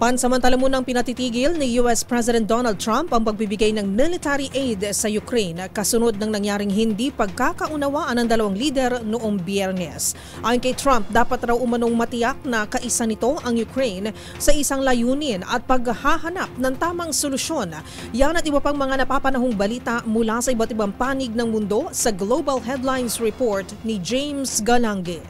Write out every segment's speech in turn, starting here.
Pansamantala munang pinatitigil ni US President Donald Trump ang pagbibigay ng military aid sa Ukraine kasunod ng nangyaring hindi pagkakaunawaan ng dalawang lider noong Biyernes. Ayon kay Trump, dapat raw umanong matiyak na kaisa nito ang Ukraine sa isang layunin at paghahanap ng tamang solusyon. Yan at iba pang mga napapanahong balita mula sa iba't ibang panig ng mundo sa Global Headlines Report ni James Galange.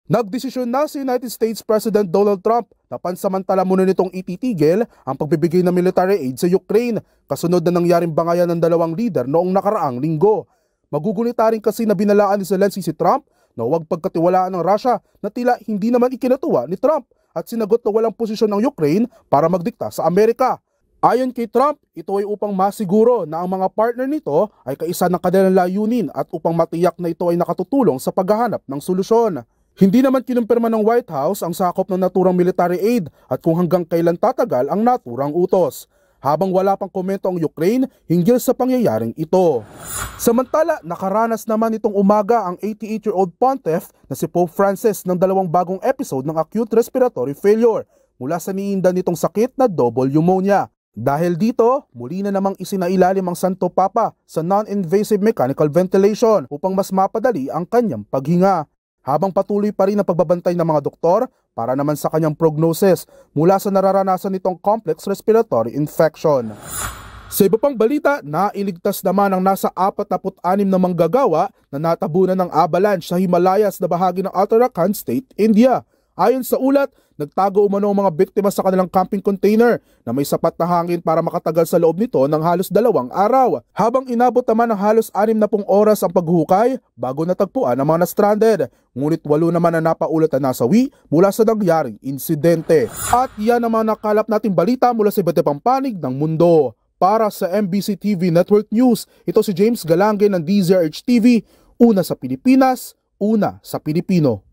Nagdesisyon na si United States President Donald Trump na pansamantala muna nitong ititigil ang pagbibigay ng military aid sa Ukraine kasunod na nangyaring bangayan ng dalawang lider noong nakaraang linggo. Magugunita rin kasi na binalaan ni Zelensky si Trump na huwag pagkatiwalaan ng Russia na tila hindi naman ikinatuwa ni Trump at sinagot na walang posisyon ng Ukraine para magdikta sa Amerika. Ayon kay Trump, ito ay upang masiguro na ang mga partner nito ay kaisa ng kanilang layunin at upang matiyak na ito ay nakatutulong sa paghahanap ng solusyon. Hindi naman kinumpirma ng White House ang sakop ng naturang military aid at kung hanggang kailan tatagal ang naturang utos, habang wala pang komento ang Ukraine hinggil sa pangyayaring ito. Samantala, nakaranas naman itong umaga ang 88-year-old pontiff na si Pope Francis ng dalawang bagong episode ng acute respiratory failure mula sa niinda nitong sakit na double pneumonia. Dahil dito, muli na namang isinailalim ang Santo Papa sa non-invasive mechanical ventilation upang mas mapadali ang kanyang paghinga. Habang patuloy pa rin ang pagbabantay ng mga doktor para naman sa kanyang prognosis mula sa nararanasan nitong complex respiratory infection. Sa iba pang balita, nailigtas naman ang nasa 46 na manggagawa na natabunan ng avalanche sa Himalayas na bahagi ng Uttarakhand State, India. Ayon sa ulat, nagtago umano ang mga biktima sa kanilang camping container na may sapat na hangin para makatagal sa loob nito ng halos 2 araw. Habang inabot naman ng halos 60 oras ang paghukay bago natagpuan ang mga na-stranded. Ngunit 8 naman na napaulat na nasawi mula sa nangyaring insidente. At yan ang mga nakalap nating balita mula sa iba't ibang panig ng mundo. Para sa MBC TV Network News, ito si James Galange ng DZRH TV, una sa Pilipinas, una sa Pilipino.